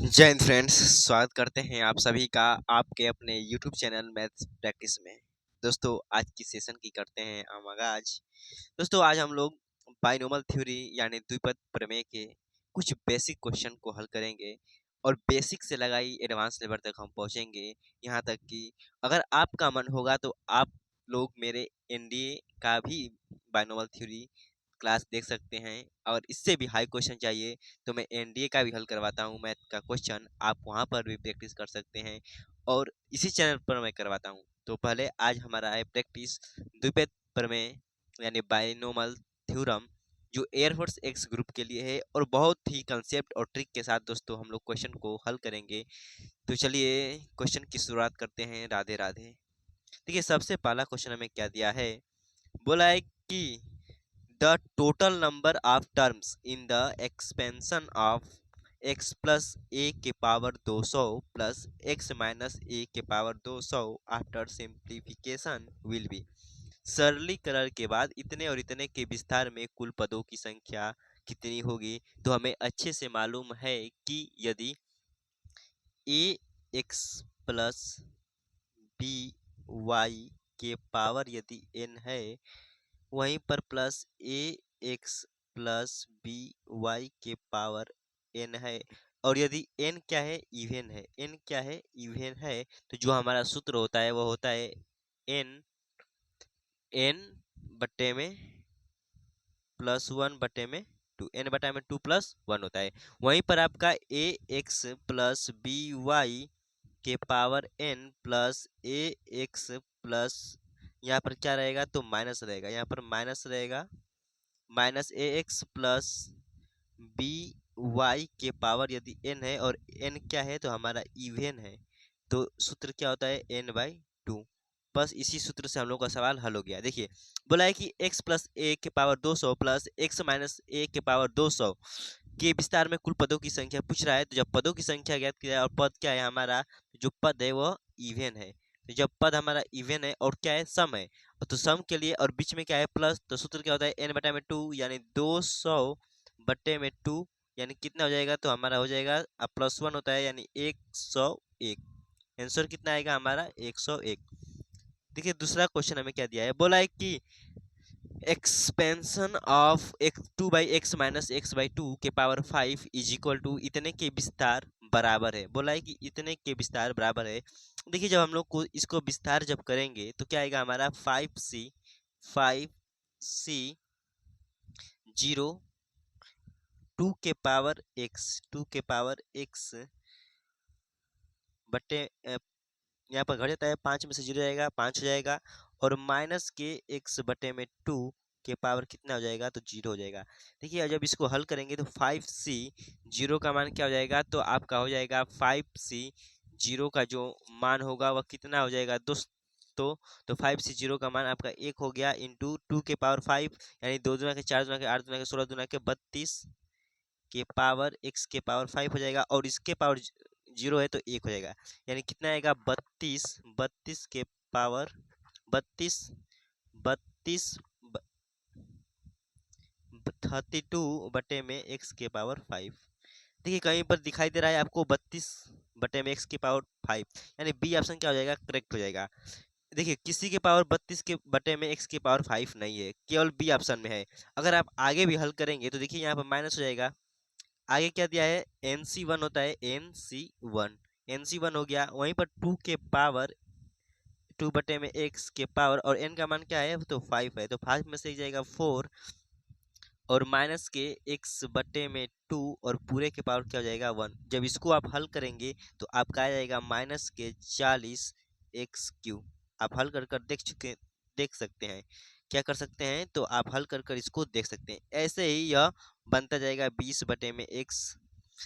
जय हिंद फ्रेंड्स। स्वागत करते हैं आप सभी का आपके अपने यूट्यूब चैनल मैथ्स प्रैक्टिस में। दोस्तों आज की सेशन की करते हैं हम आगाज। दोस्तों आज हम लोग बाइनोमल थ्योरी यानी द्विपद प्रमेय के कुछ बेसिक क्वेश्चन को हल करेंगे और बेसिक से लगाई एडवांस लेवल तक हम पहुंचेंगे। यहाँ तक कि अगर आपका मन होगा तो आप लोग मेरे एनडीए का भी बाइनोमल थ्योरी क्लास देख सकते हैं, और इससे भी हाई क्वेश्चन चाहिए तो मैं एनडीए का भी हल करवाता हूँ। मैथ का क्वेश्चन आप वहाँ पर भी प्रैक्टिस कर सकते हैं और इसी चैनल पर मैं करवाता हूँ। तो पहले आज हमारा है प्रैक्टिस द्विपद प्रमेय यानी बाइनोमल थ्योरम, जो एयरफोर्स एक्स ग्रुप के लिए है और बहुत ही कंसेप्ट और ट्रिक के साथ दोस्तों हम लोग क्वेश्चन को हल करेंगे। तो चलिए क्वेश्चन की शुरुआत करते हैं। राधे राधे। देखिए सबसे पहला क्वेश्चन हमें क्या दिया है, बोला है कि the total number of terms in the expansion of x plus a के power 200 plus x minus a के power 200 after simplification will be। सरलीकरण के बाद इतने और इतने के विस्तार में कुल पदों की संख्या कितनी होगी। तो हमें अच्छे से मालूम है कि यदि a x plus b y के पावर यदि n है, वहीं पर प्लस ए एक्स प्लस बी वाई के पावर एन है, और यदि एन क्या है, इवन है। एन क्या है, इवन है। तो जो हमारा सूत्र होता है वो होता है एन एन बटे में प्लस वन बटे में टू, एन बटे में टू प्लस वन होता है। वहीं पर आपका ए एक्स प्लस बी वाई के पावर एन प्लस ए एक्स प्लस, यहाँ पर क्या रहेगा तो माइनस रहेगा, यहाँ पर माइनस रहेगा, माइनस ए एक्स प्लस बी वाई के पावर यदि एन है और एन क्या है तो हमारा इवन है, तो सूत्र क्या होता है एन बाई टू। बस इसी सूत्र से हम लोग का सवाल हल हो गया। देखिए बोला है कि x प्लस ए के पावर 200 प्लस x माइनस ए के पावर 200 के विस्तार में कुल पदों की संख्या पूछ रहा है। तो जब पदों की संख्या ज्ञात किया और पद क्या है हमारा, जो पद है वो इवन है। तो जब पद हमारा इवन है और क्या है सम है, तो सम के लिए और बीच में क्या है प्लस, तो सूत्र क्या होता है एन बटा में टू यानी 200 बटे में टू, यानी कितना हो जाएगा तो हमारा हो जाएगा प्लस वन होता है यानी 101। आंसर कितना आएगा हमारा 101। देखिए दूसरा क्वेश्चन हमें क्या दिया है, बोला है कि expansion of x two by x minus x by two के पावर 5 इज इक्वल टू इतने के विस्तार बराबर है। बोला है कि इतने के विस्तार बराबर है। देखिए जब हम लोग को इसको विस्तार जब करेंगे तो क्या आएगा हमारा 5c 0 टू के पावर एक्स बटे यहाँ पर घट जाता है, 5 में से 0 जाएगा 5 हो जाएगा, और माइनस के एक्स बटे में 2 के पावर कितना हो जाएगा तो 0 हो जाएगा। देखिए जब इसको हल करेंगे तो 5c 0 का मान क्या हो जाएगा तो आपका हो जाएगा 5c 0 का जो मान होगा वह कितना हो जाएगा दोस्तों, तो 5c 0 का मान आपका 1 हो गया इंटू 2 के पावर 5 यानी 2 दूना के 4 दूना के 8 दूना के 16 दूना के 32 के पावर x के पावर 5 हो जाएगा, और इसके पावर 0 है तो 1 हो जाएगा, यानी कितना आएगा 32 के पावर 32 32 32 बटे में x के पावर 5। देखिए कहीं पर दिखाई दे रहा है आपको 32 बटे में x के पावर 5, यानी बी ऑप्शन क्या हो जाएगा करेक्ट हो जाएगा। देखिए किसी के पावर 32 के बटे में x के पावर 5 नहीं है, केवल बी ऑप्शन में है। अगर आप आगे भी हल करेंगे तो देखिए यहाँ पर माइनस हो जाएगा। आगे क्या दिया है NC1 होता है NC1 हो गया, वहीं पर 2 के पावर 2 बटे में x के पावर, और n का मान क्या है तो 5 है, तो 5 में से जाएगा 4 और माइनस के x बटे में 2 और पूरे के पावर क्या हो जाएगा 1। जब इसको आप हल करेंगे तो आपका आ जाएगा माइनस के 40 x³ आप हल कर देख सकते हैं। क्या कर सकते हैं तो आप हल कर इसको देख सकते हैं। ऐसे ही यह बनता जाएगा 20 बटे में x।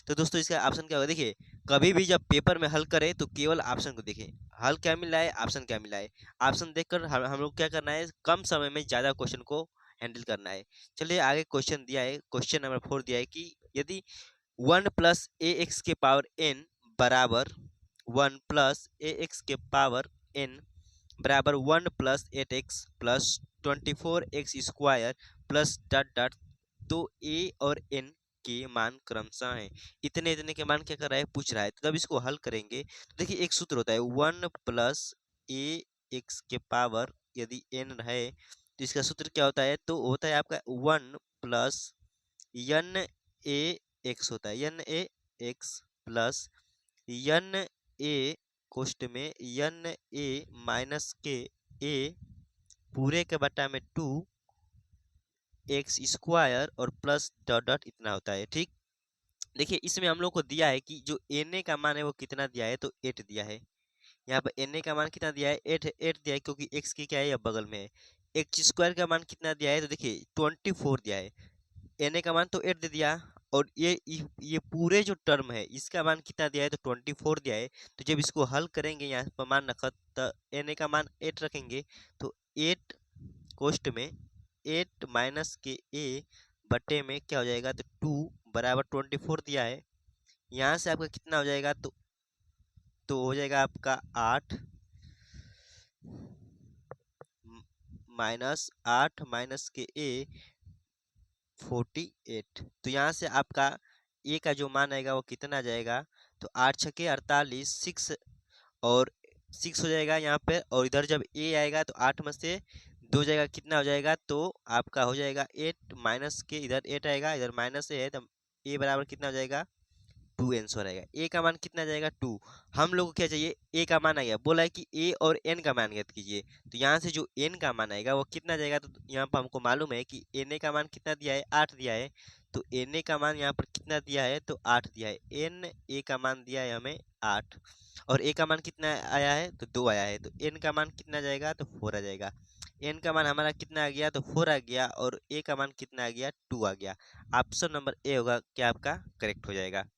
तो दोस्तों इसका ऑप्शन क्या होगा, देखिए कभी भी जब पेपर में हल करें तो केवल ऑप्शन को देखें, हल क्या मिला है ऑप्शन क्या मिला है। ऑप्शन देखकर हम लोग क्या करना है, कम समय में ज़्यादा क्वेश्चन को हैंडल करना है। चलिए आगे क्वेश्चन दिया है, क्वेश्चन नंबर 4 दिया है कि यदि 1 प्लस ए एक्स के पावर n बराबर 1 प्लस ए एक्स के पावर n बराबर 1 plus 8x plus 24x square plus dot dot, तो a और n के मान क्रमशः हैं। इतने इतने के मान क्या कर रहा है, पूछ रहा है। तो जब इसको हल करेंगे तो देखिए एक सूत्र होता है 1 प्लस ए एक्स के पावर, यदि एन है तो इसका सूत्र क्या होता है, तो होता है आपका 1 प्लस एन ए एक्स होता है, n a x plus n a कोष्ट में एन ए माइनस के ए पूरे के बटा में 2 एक्स स्क्वायर और प्लस डॉट डॉट इतना होता है। ठीक, देखिए इसमें हम लोग को दिया है कि जो एन ए का मान है वो कितना दिया है, तो 8 दिया है। यहाँ पर एन ए का मान कितना दिया है, 8 दिया है, क्योंकि एक्स की क्या है, या बगल में है। एक्स स्क्वायर का मान कितना दिया है, तो देखिए 24 दिया है। एन ए का मान तो 8 दे दिया, और ये पूरे जो टर्म है इसका मान कितना दिया है, तो 24 दिया है। तो जब इसको हल करेंगे, यहाँ पर मान रखा, तो एन ए का मान 8 रखेंगे, तो 8 कोष्ट में 8 माइनस के ए बटे में क्या हो जाएगा, तो 2 बराबर 24 दिया है। यहाँ से आपका कितना हो जाएगा, तो हो जाएगा आपका 8 माइनस 8 माइनस के ए 48। तो यहाँ से आपका ए का जो मान आएगा वो कितना आ जाएगा, तो 8 छके 48, 6 और 6 हो जाएगा यहाँ पे। और इधर जब ए आएगा तो 8 में से 2 जाएगा, कितना हो जाएगा, तो आपका हो जाएगा 8 माइनस के, इधर 8 आएगा, इधर माइनस ए है, तो ए बराबर कितना हो जाएगा, 2 आंसर आएगा। ए का मान कितना जाएगा, 2। हम लोग को क्या चाहिए, ए का मान आ गया, बोला है कि ए और एन का मान ज्ञात कीजिए। तो यहाँ से जो एन का मान आएगा वो कितना जाएगा, तो यहाँ पर हमको मालूम है कि एन ए का मान कितना दिया है, 8 दिया है। तो एन ए का मान यहाँ पर कितना दिया है, तो 8 दिया है। एन ए का मान दिया है हमें 8, और ए का मान कितना आया है, तो 2 आया है। तो एन का मान कितना जाएगा, तो 4 आ जाएगा। एन का मान हमारा कितना आ गया, तो 4 आ गया, और ए का मान कितना आ गया, 2 आ गया। ऑप्शन नंबर ए होगा क्या आपका करेक्ट हो जाएगा।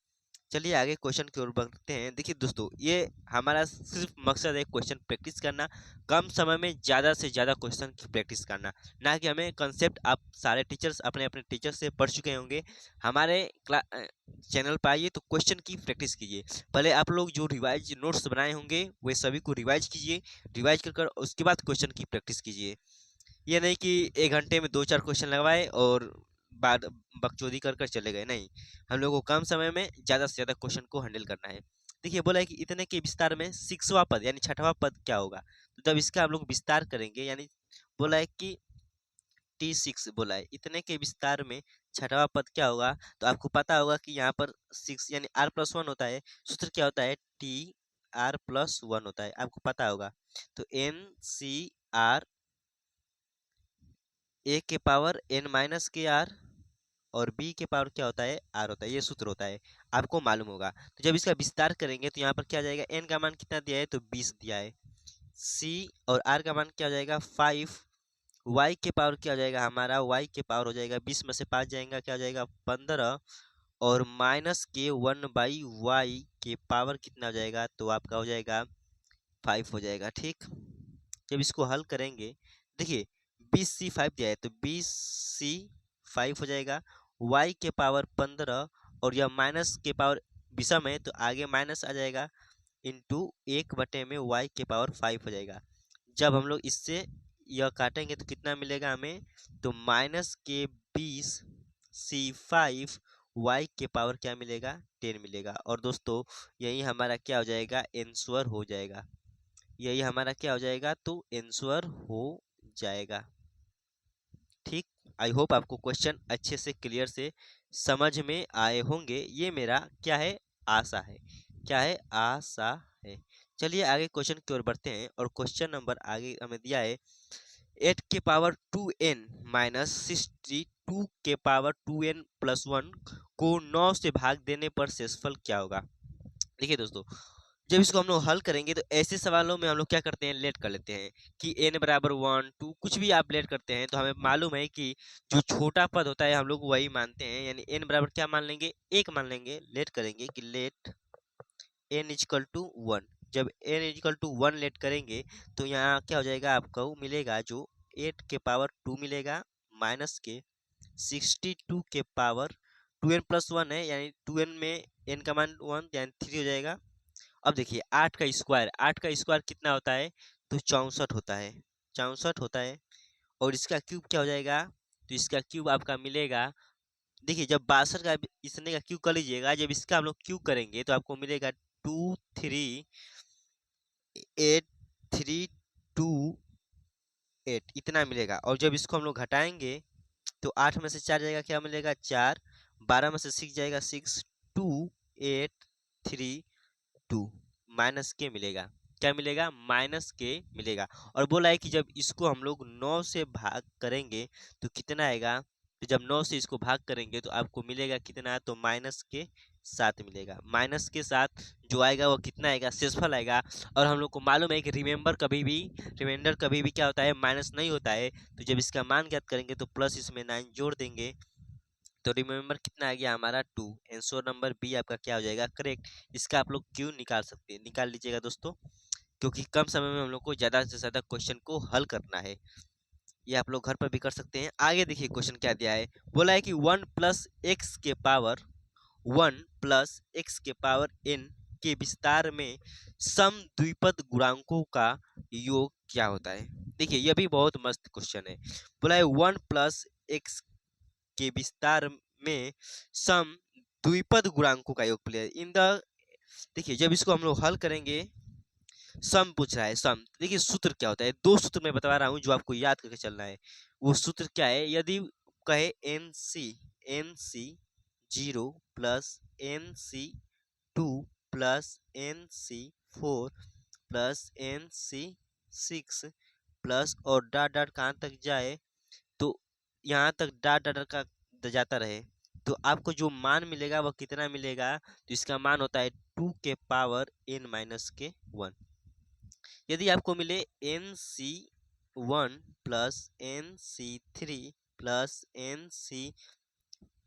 चलिए आगे क्वेश्चन की ओर बढ़ते हैं। देखिए दोस्तों, ये हमारा सिर्फ मकसद है क्वेश्चन प्रैक्टिस करना, कम समय में ज़्यादा से ज़्यादा क्वेश्चन की प्रैक्टिस करना, ना कि हमें कंसेप्ट आप सारे टीचर्स अपने अपने टीचर से पढ़ चुके होंगे। हमारे चैनल पर आइए तो क्वेश्चन की प्रैक्टिस कीजिए। पहले आप लोग जो रिवाइज नोट्स बनाए होंगे वे सभी को रिवाइज कीजिए, रिवाइज कर उसके बाद क्वेश्चन की प्रैक्टिस कीजिए। ये नहीं कि 1 घंटे में 2-4 क्वेश्चन लगवाए और बाद बकचोदी कर कर चले गए, नहीं। हम लोग को कम समय में ज़्यादा से ज़्यादा क्वेश्चन को हैंडल करना है। देखिए बोला है कि इतने के विस्तार में 6वां पद यानी 6वां पद क्या होगा, तो जब इसका हम लोग विस्तार करेंगे, यानी बोला है कि T6, बोला है इतने के विस्तार में 6वां पद क्या होगा, तो आपको पता होगा कि यहाँ पर 6 यानी r+1 होता है। सूत्र क्या होता है, TR+1 होता है, आपको पता होगा। तो NCR ए के पावर n माइनस के आर, और बी के पावर क्या होता है, आर होता है। ये सूत्र होता है, आपको मालूम होगा। तो जब इसका विस्तार करेंगे तो यहाँ पर क्या जाएगा, एन का मान कितना दिया है, तो 20 दिया है। सी और आर का मान क्या हो जाएगा, 5। वाई के पावर क्या हो जाएगा, हमारा वाई के पावर हो जाएगा 20 में से 5 जाएगा, क्या हो जाएगा, 15। और माइनस के 1/y के पावर कितना हो जाएगा, तो आपका हो जाएगा 5 हो जाएगा। ठीक, जब इसको हल करेंगे, देखिए 20c5 दिया है, तो 20c5 हो जाएगा। y के पावर 15, और यह माइनस के पावर विषम है तो आगे माइनस आ जाएगा, इंटू 1 बटे में y के पावर 5 हो जाएगा। जब हम लोग इससे यह काटेंगे तो कितना मिलेगा हमें, तो माइनस के 20c5 y के पावर क्या मिलेगा, 10 मिलेगा। और दोस्तों यही हमारा क्या हो जाएगा, आंसर हो जाएगा। यही हमारा क्या हो जाएगा, तो आंसर हो जाएगा। ठीक, आई होप आपको क्वेश्चन अच्छे से क्लियर से समझ में आए होंगे, ये मेरा क्या है, आशा है। क्या है, आशा है। चलिए आगे क्वेश्चन की ओर बढ़ते हैं, और क्वेश्चन नंबर आगे हमें दिया है 8 के पावर 2n माइनस 62 के पावर 2n+1 को 9 से भाग देने पर शेषफल क्या होगा। देखिए दोस्तों, जब इसको हम लोग हल करेंगे तो ऐसे सवालों में हम लोग क्या करते हैं, लेट कर लेते हैं कि n बराबर 1 2 कुछ भी आप लेट करते हैं, तो हमें मालूम है कि जो छोटा पद होता है हम लोग वही मानते हैं, यानी n बराबर क्या मान लेंगे, 1 मान लेंगे। लेट करेंगे कि लेट n=1। जब n=1 लेट करेंगे तो यहाँ क्या हो जाएगा, आपको मिलेगा जो 8 के पावर 2 मिलेगा, माइनस के 62 के पावर 2n+1 है, यानी 2n में n का मान 1 यानी 3 हो जाएगा। अब देखिए 8 का स्क्वायर कितना होता है, तो 64 होता है, 64 होता है। और इसका क्यूब क्या हो जाएगा, तो इसका क्यूब आपका मिलेगा देखिए जब 62 का इसने का क्यू कर लीजिएगा, जब इसका हम लोग क्यू करेंगे तो आपको मिलेगा 23832 इतना मिलेगा। और जब इसको हम लोग घटाएंगे तो 8 में से 4 जाएगा, क्या मिलेगा 4, 12 में से 6 जाएगा 6, 2832 माइनस के मिलेगा। क्या मिलेगा? माइनस के मिलेगा। और बोला है कि जब इसको हम लोग 9 से भाग करेंगे तो कितना आएगा, तो जब 9 से इसको भाग करेंगे तो आपको मिलेगा कितना, तो माइनस के 7 मिलेगा। माइनस के 7 जो आएगा वो कितना आएगा, शेषफल आएगा। और हम लोग को मालूम है कि रिमाइंडर कभी भी क्या होता है, माइनस नहीं होता है। तो जब इसका मान ज्ञात करेंगे तो प्लस इसमें 9 जोड़ देंगे तो रिमेंबर कितना आ गया हमारा 2। आंसर नंबर बी आपका क्या हो जाएगा, करेक्ट। इसका आप लोग क्यों निकाल सकते हैं, निकाल लीजिएगा दोस्तों, क्योंकि कम समय में हम लोग को ज़्यादा से ज़्यादा क्वेश्चन को हल करना है। ये आप लोग घर पर भी कर सकते हैं। आगे देखिए क्वेश्चन क्या दिया है। बोला है कि 1 + x⁻n के विस्तार में सम द्विपद गुणांकों का योग क्या होता है। देखिए यह भी बहुत मस्त क्वेश्चन है। बोला है 1 + x के विस्तार में सम द्विपद गुणांकों का योग प्ले इन द। देखिए जब इसको हम लोग हल करेंगे, सम पूछ रहा है, सम देखिए सूत्र क्या होता है, दो सूत्र मैं बता रहा हूँ जो आपको याद करके चलना है। वो सूत्र क्या है, यदि कहे N C 0 + NC 2 + NC 4 + NC 6 plus और डॉट डॉट कहाँ तक जाए, तो यहाँ तक डॉट डॉट का जाता रहे, तो आपको जो मान मिलेगा वह कितना मिलेगा, तो इसका मान होता है 2 के पावर n - 1। यदि आपको मिले NC 1 + NC 3 + NC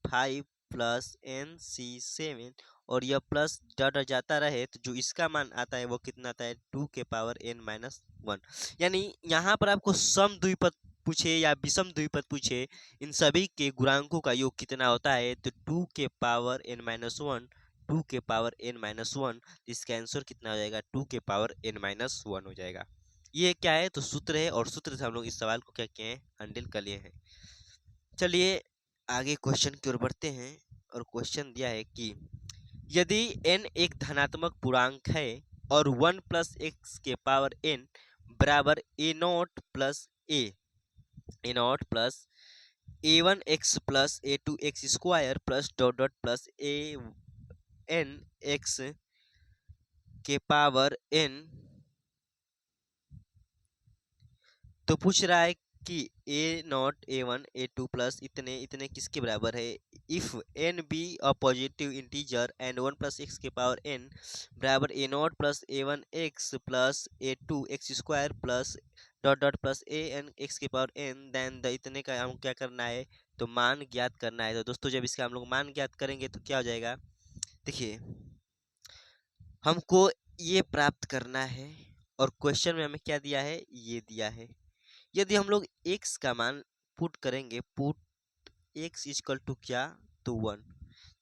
5 + NC 7 और यह प्लस डॉट जाता रहे, तो जो इसका मान आता है वो कितना आता है 2 के पावर n - 1। यानी यहाँ पर आपको सम द्विपद पूछे या विषम द्विपद पूछे, इन सभी के गुणांकों का योग कितना होता है, तो 2 के पावर n - 1, 2 के पावर n - 1। इसका आंसर कितना हो जाएगा, 2 के पावर n - 1 हो जाएगा। ये क्या है, तो सूत्र है, और सूत्र से हम लोग इस सवाल को क्या किए हैं, हैंडल कर लिए हैं। चलिए आगे क्वेश्चन की ओर बढ़ते हैं। और क्वेश्चन दिया है कि यदि n एक धनात्मक पूर्णांक है और 1 + x⁻n बराबर a0 + a1x + a2x² plus dot dot plus an(x)n, तो पूछ रहा है कि a0 a1 a2 प्लस इतने इतने किसके बराबर है। If n be a positive integer and 1 + x⁻n बराबर a0 + a1x + a2x² plus dot dot plus an(x)n, then the इतने का हम क्या करना है, तो मान ज्ञात करना है। तो दोस्तों जब इसका हम लोग मान ज्ञात करेंगे तो क्या हो जाएगा, देखिए हमको ये प्राप्त करना है। और क्वेश्चन में हमें क्या दिया है, ये दिया है। यदि हम लोग x का मान पुट करेंगे, पुट x इक्वल टू क्या, तो 1।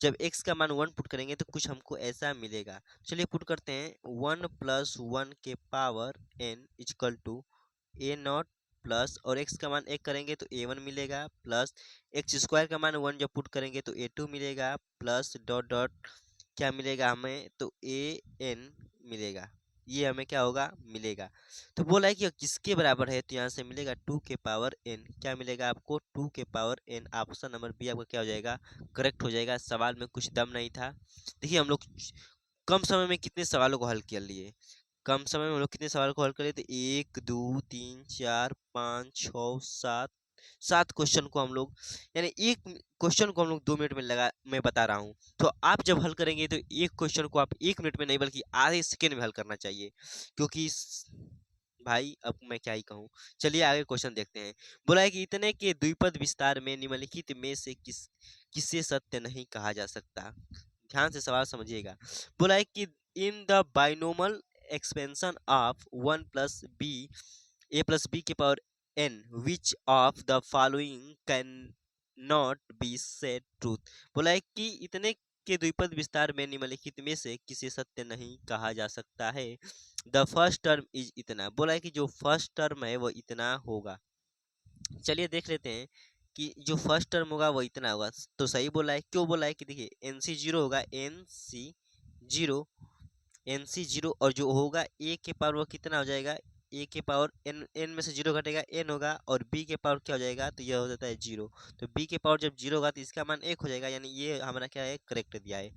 जब x का मान 1 पुट करेंगे तो कुछ हमको ऐसा मिलेगा। चलिए पुट करते हैं, 1 + 1 के power n equal to a0 plus, और x का मान 1 करेंगे तो a1 मिलेगा, प्लस x² का मान 1 जब पुट करेंगे तो a2 मिलेगा, प्लस डॉट डॉट क्या मिलेगा हमें, तो an मिलेगा। ये हमें क्या होगा, मिलेगा। तो बोला है कि किसके बराबर है, तो यहाँ से मिलेगा 2 के पावर n। क्या मिलेगा आपको, 2 के power n। Option number B आपका क्या हो जाएगा, करेक्ट हो जाएगा। सवाल में कुछ दम नहीं था। देखिए हम लोग कम समय में कितने सवालों को हल कर लिए, कम समय में हम लोग कितने सवाल को हल कर लिए थे, 1 2 3 4 5 6 7 7 क्वेश्चन को हम लोग, यानी एक क्वेश्चन को हम लोग 2 मिनट में लगा, मैं बता रहा हूँ। तो आप जब हल करेंगे तो एक क्वेश्चन को आप 1 मिनट में नहीं बल्कि आधे सेकेंड में हल करना चाहिए, क्योंकि भाई अब मैं क्या ही कहूँ। चलिए आगे क्वेश्चन देखते हैं। बोला है कि इतने के द्विपद विस्तार में निम्नलिखित में से किसे सत्य नहीं कहा जा सकता। ध्यान से सवाल समझिएगा। बोला है कि in the binomial expansion of 1 + b a + b के power n which of the following can not be said truth. बोला है कि इतने के द्विपद विस्तार में निम्नलिखित में से किसे सत्य नहीं कहा जा सकता है। द फर्स्ट टर्म इज इतना। बोला है कि जो फर्स्ट टर्म है वो इतना होगा। चलिए देख लेते हैं कि जो फर्स्ट टर्म होगा वो इतना होगा, तो सही बोला है। क्यों बोला है कि देखिए एन सी जीरो होगा, जीरो एन सी जीरो, और जो होगा ए के पावर वो कितना हो जाएगा, ए के पावर एन, एन में से जीरो घटेगा एन होगा, और बी के पावर क्या हो जाएगा, तो यह हो जाता है जीरो। तो बी के पावर जब जीरो होगा तो इसका मान एक हो जाएगा, यानी ये हमारा क्या है, करेक्ट दिया है।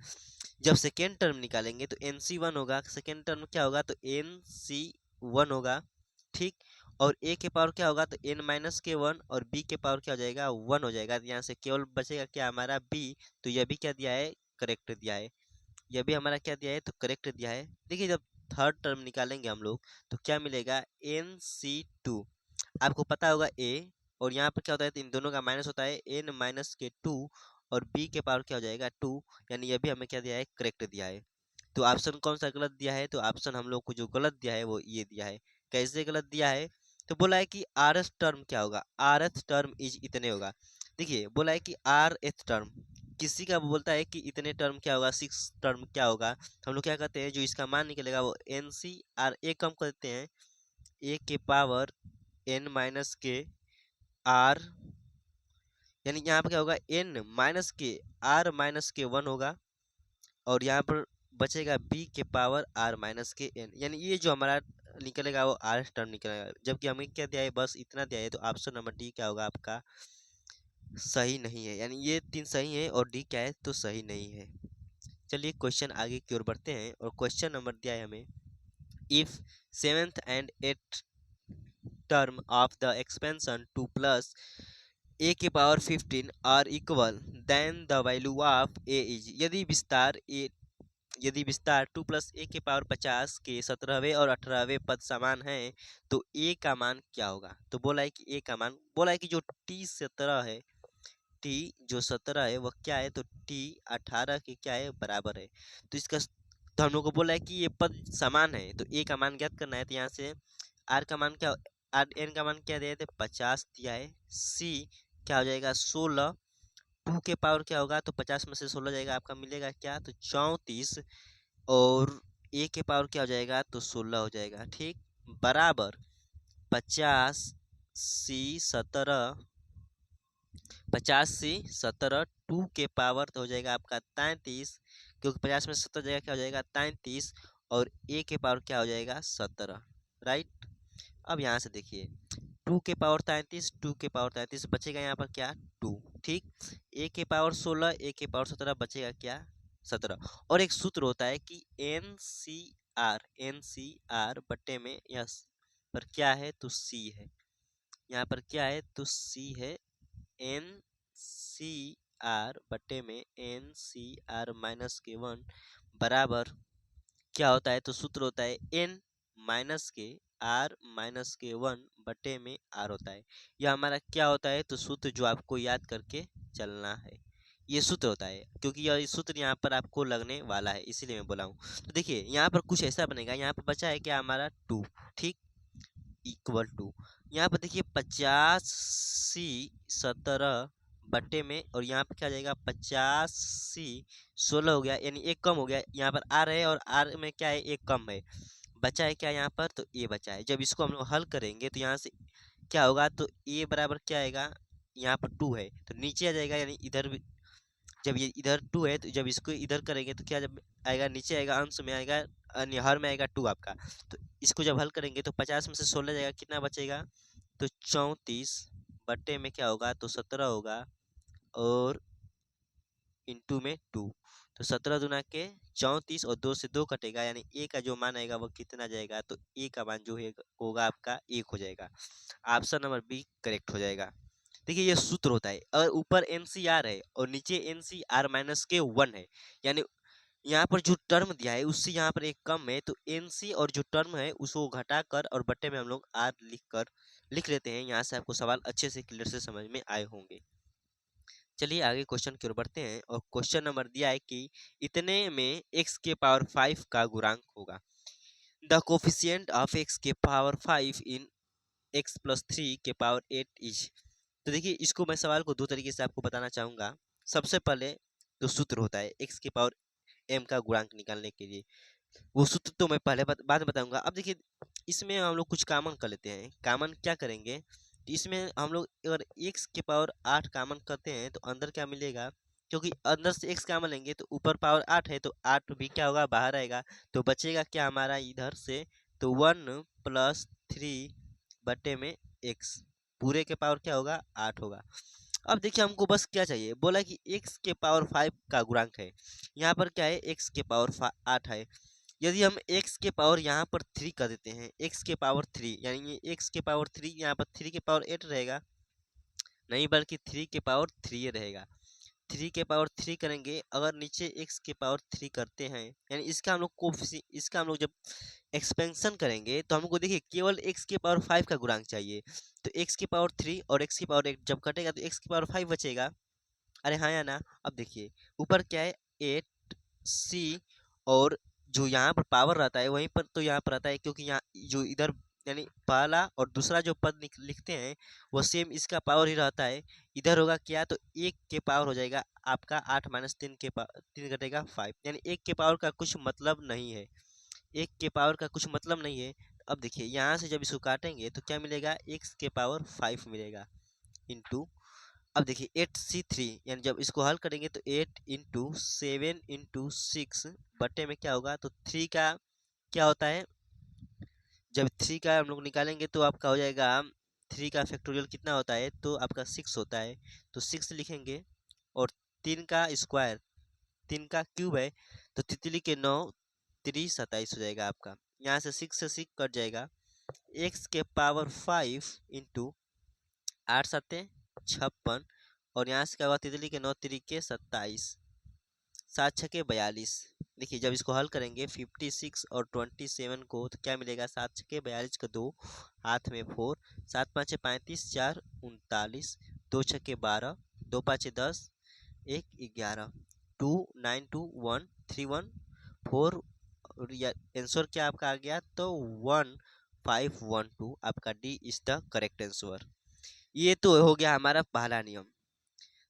जब सेकेंड टर्म निकालेंगे तो एन सी वन होगा, सेकेंड टर्म क्या होगा, तो एन सी वन होगा, ठीक। और ए के पावर क्या होगा, तो एन माइनस के वन, और बी के पावर क्या हो जाएगा, वन हो जाएगा। तो यहाँ से केवल बचेगा क्या, हमारा बी। तो यह भी क्या दिया है, करेक्ट दिया है। यह भी हमारा क्या दिया है, तो करेक्ट दिया है। देखिए जब थर्ड टर्म निकालेंगे हम लोग तो क्या मिलेगा, एन सी टू। आपको पता होगा ए, और यहाँ पर क्या होता है, तो इन दोनों का माइनस होता है, एन माइनस के टू, और बी के पावर क्या हो जाएगा, टू। यानी यह भी हमें क्या दिया है, करेक्ट दिया है। तो ऑप्शन कौन सा गलत दिया है, तो ऑप्शन हम लोग को जो गलत दिया है वो ये दिया है। कैसे गलत दिया है, तो बोला है कि आर एथ टर्म क्या होगा, आर एथ टर्म इज इतने होगा। देखिए बोला है कि आर एथ टर्म, किसी का बोलता है कि इतने टर्म क्या होगा, सिक्स टर्म क्या होगा, तो हम लोग क्या करते हैं, जो इसका मान निकलेगा वो एन सी आर ए कम कर देते हैं, ए के पावर एन माइनस के आर, यानी यहाँ पर क्या होगा, एन माइनस के आर माइनस के वन होगा, और यहाँ पर बचेगा बी के पावर आर माइनस के एन, यानी ये जो हमारा निकलेगा वो आर टर्म निकलेगा। जबकि हमें क्या दिया है, बस इतना दिया है। तो ऑप्शन नंबर डी क्या होगा आपका, सही नहीं है। यानी ये तीन सही है और डी क्या है, तो सही नहीं है। चलिए क्वेश्चन आगे की ओर बढ़ते हैं, और क्वेश्चन नंबर दिया है हमें, if seventh and eight term of the expansion 2 plus a के power 15 are equal, then the value of a is, यदि विस्तार 2 प्लस ए के पावर 50 के 17वें और 18वें पद समान है, तो ए का मान क्या होगा। तो बोला है कि ए का मान, बोला है कि जो टी 17 है, टी जो 17 है वह क्या है, तो टी 18 के क्या है, बराबर है। तो इसका, तो हम लोग को बोला है कि ये पद समान है, तो ए का मान ज्ञात करना है। तो यहाँ से आर का मान क्या, आर एन का मान क्या दिया है, 50 दिया है। सी क्या हो जाएगा, 16, टू के पावर क्या होगा, तो 50 में से 16 जाएगा, आपका मिलेगा क्या, तो 34, और ए के पावर क्या हो जाएगा, तो 16 हो जाएगा, ठीक। बराबर 50 सी 17, 50 सी 17, टू के पावर तो हो जाएगा आपका 33, क्योंकि 50 में से 17 जाएगा, क्या हो जाएगा 33, और ए के पावर क्या हो जाएगा 17, राइट। अब यहाँ से देखिए, टू के पावर 33, टू के पावर 33 बचेगा यहाँ पर क्या, टू, ठीक। ए के पावर 16, ए के पावर 17 बचेगा क्या, 17। और एक सूत्र होता है कि एन सी आर बट्टे में यस पर क्या है, तो सी है। यहाँ पर क्या है, तो सी है। एन सी आर बट्टे में एन सी आर माइनस के वन बराबर क्या होता है, तो सूत्र होता है एन माइनस के आर माइनस के वन बटे में आर होता है। यह हमारा क्या होता है, तो सूत्र जो आपको याद करके चलना है, ये सूत्र होता है। क्योंकि यह सूत्र यहाँ पर आपको लगने वाला है, इसीलिए मैं बोला हूँ। तो देखिए यहाँ पर कुछ ऐसा बनेगा, यहाँ पर बचा है क्या हमारा टू, ठीक, इक्वल टू, यहाँ पर देखिए 50 सी 17 बट्टे में, और यहाँ पर क्या जाएगा 50 सी 16 हो गया, यानी एक कम हो गया। यहाँ पर आर है और आर में क्या है, एक कम है, बचा है क्या यहाँ पर, तो ए बचा है। जब इसको हम लोग हल करेंगे तो यहाँ से क्या होगा, तो ए बराबर क्या आएगा, यहाँ पर टू है तो नीचे आ जाएगा, यानी इधर भी जब ये इधर टू है तो जब इसको इधर करेंगे तो क्या जब आएगा, नीचे आएगा, अंश में आएगा, हर में आएगा टू आपका। तो इसको जब हल करेंगे तो 50 में से 16 जाएगा, कितना बचेगा, तो 34 बट्टे में क्या होगा, तो 17 होगा, और इंटू में टू, तो 17 दुना के 34, और दो से दो कटेगा, यानी ए का जो मान आएगा वो कितना जाएगा, तो ए का मान जो है होगा आपका एक हो जाएगा। ऑप्शन नंबर बी करेक्ट हो जाएगा। देखिए ये सूत्र होता है, अगर ऊपर एन सी आर है और नीचे एन सी आर माइनस के वन है, यानी यहाँ पर जो टर्म दिया है उससे यहाँ पर एक कम है, तो एन सी और जो टर्म है उसको घटा कर और बट्टे में हम लोग आर लिख लेते हैं। यहाँ से आपको सवाल अच्छे से क्लियर से समझ में आए होंगे। चलिए आगे क्वेश्चन की ओर बढ़ते हैं, और क्वेश्चन नंबर दिया है कि इतने में x के पावर 5 का गुणांक होगा। द कोफिशिएंट ऑफ x के पावर 5 इन x प्लस 3 के पावर 8 इज। तो देखिए इसको मैं सवाल को दो तरीके से आपको बताना चाहूँगा। सबसे पहले तो सूत्र होता है x के पावर m का गुणांक निकालने के लिए, वो सूत्र तो मैं बाद में बताऊंगा। अब देखिए इसमें हम लोग कुछ कॉमन कर लेते हैं। कॉमन क्या करेंगे, तो इसमें हम लोग अगर x के पावर 8 कॉमन करते हैं तो अंदर क्या मिलेगा, क्योंकि अंदर से x कॉमन लेंगे तो ऊपर पावर 8 है तो 8 भी क्या होगा, बाहर आएगा। तो बचेगा क्या हमारा इधर से, तो 1+3/x पूरे के पावर क्या होगा, 8 होगा। अब देखिए हमको बस क्या चाहिए, बोला कि x के पावर 5 का गुणांक है। यहाँ पर क्या है, x के पावर 8 है। यदि हम x के पावर यहाँ पर 3 कर देते हैं, x के पावर 3 यानी ये x के पावर 3 यहाँ पर 3 के पावर 8 रहेगा, नहीं बल्कि 3 के पावर 3 रहेगा। 3 के पावर 3 करेंगे, अगर नीचे x के पावर 3 करते हैं यानी इसका हम लोग इसका हम लोग जब एक्सपेंशन करेंगे तो हमको देखिए केवल x के पावर 5 का गुणांक चाहिए। तो x के पावर 3 और x के पावर 8 जब कटेगा तो x के पावर 5 बचेगा। अरे हाँ या ना। अब देखिए ऊपर क्या है, 8c, और जो यहाँ पर पावर रहता है वहीं पर तो यहाँ पर रहता है, क्योंकि यहाँ जो इधर यानी पहला और दूसरा जो पद लिखते हैं वो सेम इसका पावर ही रहता है। इधर होगा क्या, तो 1 के पावर हो जाएगा आपका 8 माइनस 3 के पावर 3 कटेगा 5, यानी 1 के पावर का कुछ मतलब नहीं है, 1 के पावर का कुछ मतलब नहीं है। अब देखिए यहाँ से जब इसको काटेंगे तो क्या मिलेगा, x के पावर 5 मिलेगा इंटू, अब देखिए 8c3 यानी जब इसको हल करेंगे तो 8 × 7 × 6 बटे में क्या होगा, तो 3 का क्या होता है, जब 3 का हम लोग निकालेंगे तो आपका हो जाएगा 3 का फैक्टोरियल कितना होता है, तो आपका 6 होता है। तो 6 लिखेंगे और 3 का स्क्वायर, 3 का क्यूब है तो तितली के 9 3 27 हो जाएगा आपका। यहाँ से 6 से 6 कट जाएगा, x के पावर 5 इंटू 8 × 7 = 56, और यहाँ से क्या हुआ, तितली के 9 3 × 27, 7 × 6 = 42। देखिए जब इसको हल करेंगे 56 और 27 को तो क्या मिलेगा, 7 × 6 = 42 का 2 हाथ में 4, 7 × 5 = 35, 4 39, 2 × 6 = 12, 2 × 5 = 10, 1 11, 2 9 2 1 3 1 4, और आंसर क्या आपका आ गया, तो 1512 आपका D is the correct answer. ये तो हो गया हमारा पहला नियम।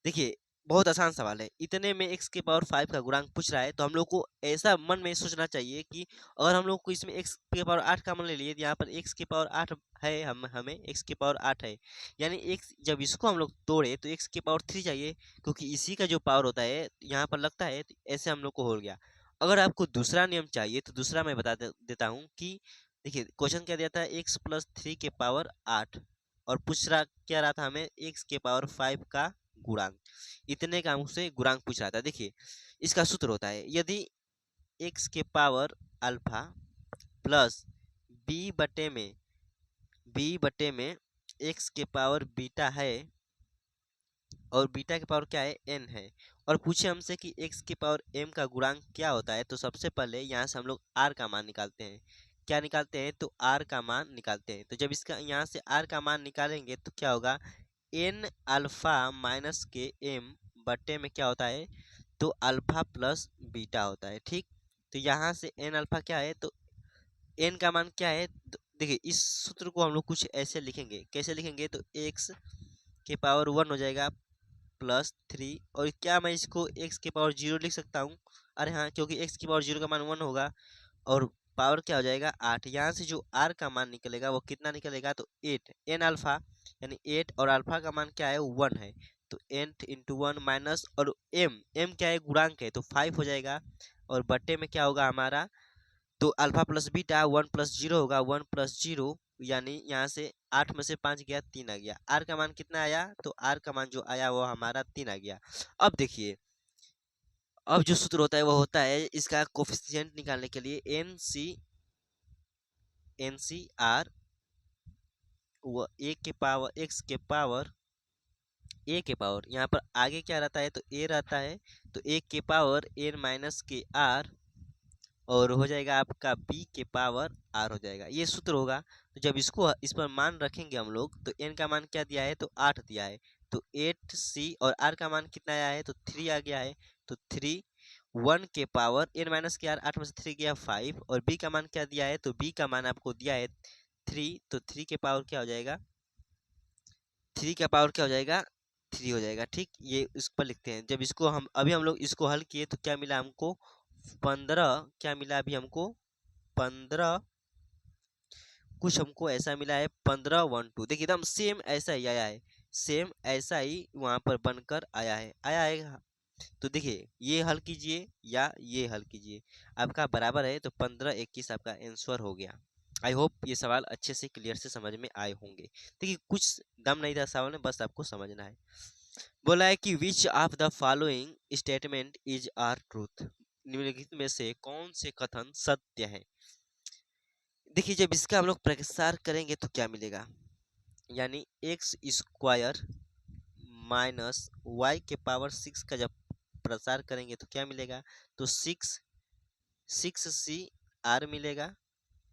देखिए बहुत आसान सवाल है, इतने में x के पावर 5 का गुणांक पूछ रहा है तो हम लोग को ऐसा मन में सोचना चाहिए कि अगर हम लोग को इसमें x के पावर 8 का मान ले लिए तो यहाँ पर x के पावर 8 है, हमें x के पावर 8 है, यानी x जब इसको हम लोग तोड़े तो x के पावर 3 चाहिए, क्योंकि इसी का जो पावर होता है यहाँ पर लगता है, तो ऐसे हम लोग को हो गया। अगर आपको दूसरा नियम चाहिए तो दूसरा मैं बता देता हूँ कि देखिए क्वेश्चन क्या दिया था, x + 3 के पावर 8, और पूछ रहा क्या रहा था हमें, x के पावर 5 का गुणांक, इतने का हमसे गुणांक पूछ रहा था। देखिए इसका सूत्र होता है, यदि x के पावर अल्फा प्लस b/में x के पावर बीटा है, और बीटा के पावर क्या है, n है, और पूछे हमसे कि x के पावर m का गुणांक क्या होता है, तो सबसे पहले यहाँ से हम लोग r का मान निकालते हैं। क्या निकालते हैं, तो r का मान निकालते हैं। तो जब इसका यहाँ से r का मान निकालेंगे तो क्या होगा, n अल्फा माइनस के m बटे में क्या होता है, तो अल्फा प्लस बीटा होता है। ठीक, तो यहाँ से n अल्फा क्या है, तो n का मान क्या है, देखिए इस सूत्र को हम लोग कुछ ऐसे लिखेंगे, कैसे लिखेंगे, तो x के पावर 1 हो जाएगा +3, और क्या मैं इसको x के पावर 0 लिख सकता हूँ, अरे हाँ, क्योंकि x की पावर 0 का मान 1 होगा, और पावर क्या हो जाएगा 8। यहाँ से जो r का मान निकलेगा वो कितना निकलेगा, तो 8 n अल्फा यानी 8, और अल्फा का मान क्या है, 1 है, तो 8 × 1 माइनस, और m क्या है, गुणांक है, तो 5 हो जाएगा, और बटे में क्या होगा हमारा, तो अल्फा प्लस बीटा 1 + 0 होगा, 1 + 0 यानी यहाँ से 8 में से 5 गया, 3 आ गया। r का मान कितना आया, तो r का मान जो आया वो हमारा 3 आ गया। अब देखिए अब जो सूत्र होता है वो होता है इसका कोफिशिएंट निकालने के लिए NCR वो a के पावर यहाँ पर आगे क्या रहता है, तो a रहता है, तो a के पावर n-r, और हो जाएगा आपका b के पावर r हो जाएगा, ये सूत्र होगा। तो जब इसको इस पर मान रखेंगे हम लोग, तो n का मान क्या दिया है, तो 8 दिया है, तो 8c, और r का मान कितना आया है, तो 3 आ गया है, तो 3 1 के पावर n-r, 8 में से 3 गया 5, और b का मान क्या दिया है, तो b का मान आपको दिया है 3, तो 3 के पावर क्या हो जाएगा, 3 का पावर क्या हो जाएगा, 3 हो जाएगा। ठीक, ये इस पर लिखते हैं। जब इसको हम अभी हम लोग इसको हल किए तो क्या मिला हमको, 15, क्या मिला अभी हमको, 15 कुछ हमको ऐसा मिला है 15 1 2, देखिए एकदम सेम ऐसा ही आया है, सेम ऐसा ही वहां पर बनकर आया है। तो देखिए ये हल कीजिए या ये हल कीजिए, आपका बराबर है, तो 15 21 आपका आंसर हो गया। आई होप ये सवाल अच्छे से क्लियर से समझ में आए होंगे। देखिए कुछ दम नहीं था सवाल में, बस आपको समझना है। बोला है कि which of the following statement is are truth, निम्नलिखित में से कौन से कथन सत्य है। देखिए जब इसका हम लोग प्रसार करेंगे तो क्या मिलेगा, यानी एक्स स्क्वायर माइनस वाई के पावर 6 का जब प्रसार करेंगे तो क्या मिलेगा, तो 6 6 सी आर मिलेगा।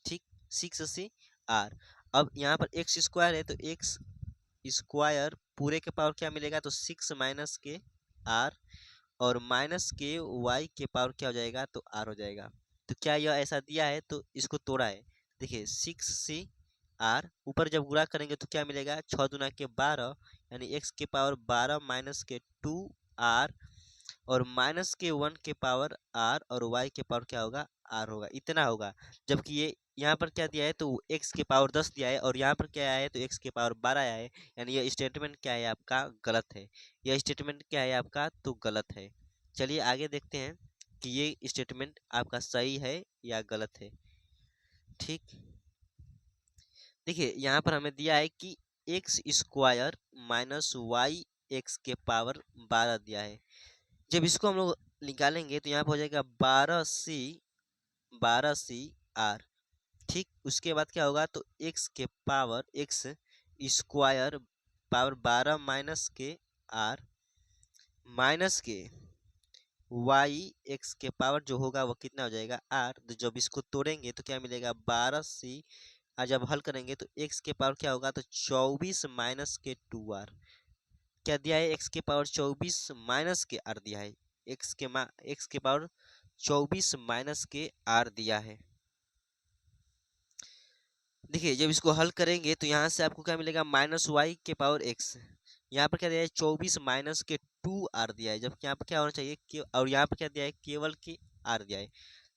ठीक, 6 सी आर। अब यहाँ पर एक्स स्क्वायर है तो एक्स स्क्वायर पूरे के पावर क्या मिलेगा, तो 6 - के आर, और माइनस के वाई के पावर क्या हो जाएगा, तो आर हो जाएगा। तो क्या यह ऐसा दिया है, तो इसको तोड़ा है। देखिए 6 सी आर ऊपर जब गुणा करेंगे तो क्या मिलेगा, 6 दूना के 12, यानी एक्स के पावर 12 माइनस के 2 आर, और माइनस के 1 के पावर आर, और वाई के पावर क्या होगा, आर होगा, इतना होगा। जबकि ये यहाँ पर क्या दिया है, तो एक्स के पावर 10 दिया है, और यहाँ पर क्या आया है, तो एक्स के पावर 12 आया है, यानी ये स्टेटमेंट क्या है आपका, गलत है। यह स्टेटमेंट क्या है आपका, तो गलत है। चलिए आगे देखते हैं कि ये स्टेटमेंट आपका सही है या गलत है। ठीक, देखिए यहाँ पर हमें दिया है कि x square minus y x के पावर 12 दिया है। जब इसको हम लोग निकालेंगे तो यहाँ पर हो जाएगा 12 सी आर। ठीक, उसके बाद क्या होगा, तो एक्स के power x square power 12 minus के आर, माइनस के वाई एक्स के पावर जो होगा वो कितना हो जाएगा, आर। तो जब इसको तोड़ेंगे तो क्या मिलेगा, 12 सी, और जब हल करेंगे तो एक्स के पावर क्या होगा, तो 24 माइनस के 2 आर। क्या दिया है, एक्स के पावर 24 माइनस के आर दिया है। एक्स के पावर 24 माइनस के आर दिया है। देखिए जब इसको हल करेंगे तो यहाँ से आपको क्या मिलेगा, माइनस वाई के पावर एक्स। यहाँ पर क्या दिया है, 24 माइनस के 2 आर दिया है, जबकि यहाँ पर क्या होना चाहिए और यहाँ पर क्या दिया है, केवल के आर दिया है।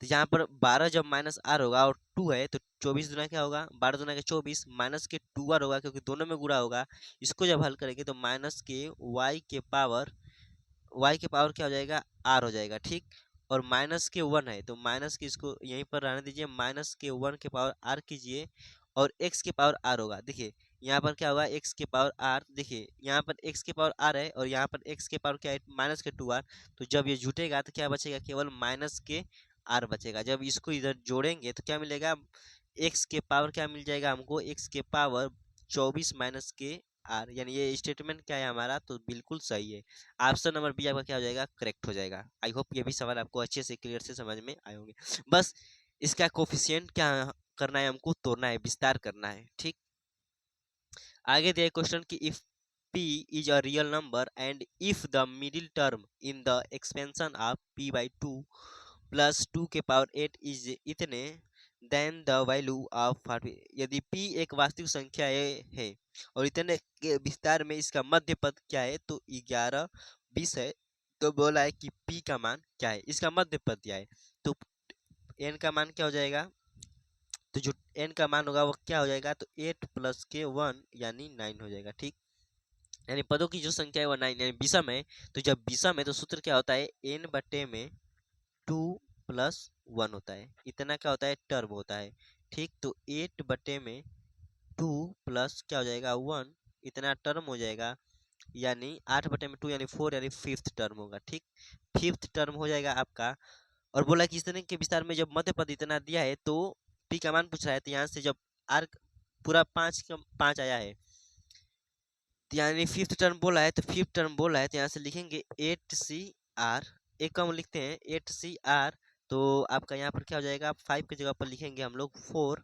तो यहाँ पर 12 जब माइनस आर होगा और 2 है, तो 24 दूना क्या होगा, 12 दूना के 24 माइनस के 2 आर होगा, क्योंकि दोनों में गुणा होगा। इसको जब हल करेंगे तो माइनस के वाई के पावर क्या हो जाएगा, आर हो जाएगा। ठीक, और माइनस के 1 है तो माइनस के इसको यहीं पर रहने दीजिए, माइनस के 1 के पावर आर कीजिए, और एक्स के पावर आर होगा। देखिए यहाँ पर क्या होगा, एक्स के पावर आर, देखिए यहाँ पर एक्स के पावर आर है और यहाँ पर एक्स के पावर क्या है, माइनस के 2 आर। तो जब ये जुटेगा तो क्या बचेगा, केवल माइनस के आर बचेगा। जब इसको इधर जोड़ेंगे तो क्या मिलेगा, एक्स के पावर क्या मिल जाएगा हमको, एक्स के पावर 24 माइनस के आर, यानी ये स्टेटमेंट क्या है हमारा, तो बिल्कुल सही है। ऑप्शन नंबर बी आपका क्या हो जाएगा, करेक्ट हो जाएगा। आई होप ये भी सवाल आपको अच्छे से क्लियर से समझ में आए होंगे। बस इसका कोफिशिएंट क्या करना है, हमको तोड़ना है, विस्तार करना है। ठीक, आगे दिया क्वेश्चन कि if p is a real number and if the middle term in the expansion of p by 2 plus 2 के पावर 8 is इतने, then the value of 40, यदि p एक वास्तविक संख्या है और इतने के विस्तार में इसका मध्य पद क्या है, तो 11 20 है। तो बोला है कि p का मान क्या है, इसका मध्य पद क्या है, तो n का मान क्या हो जाएगा, तो जो n का मान होगा वो क्या हो जाएगा, तो 8 प्लस के 1 यानी 9 हो जाएगा। ठीक, यानी पदों की जो संख्या है वो 9 यानी विषम है। तो जब विषम है तो सूत्र क्या होता है, n बटे में 2 प्लस 1 होता है, इतना क्या होता है, टर्म होता है। ठीक, तो 8 बटे में 2 प्लस क्या हो जाएगा 1, इतना टर्म हो जाएगा, यानी 8 बटे में 2 यानी 4, यानी फिफ्थ टर्म होगा। ठीक, फिफ्थ टर्म हो जाएगा आपका। और बोला कि इस तरह के विस्तार में जब मध्य पद इतना दिया है तो पी का मान पूछ रहा है, तो यहाँ से जब आर पूरा 5 आया है, तो यानी फिफ्थ टर्म बोला है, तो फिफ्थ टर्म बोला है तो यहाँ से लिखेंगे 8 सी आर, एक कम लिखते हैं 8 सी आर। तो आपका यहाँ पर क्या हो जाएगा, 5 की जगह पर लिखेंगे हम लोग 4,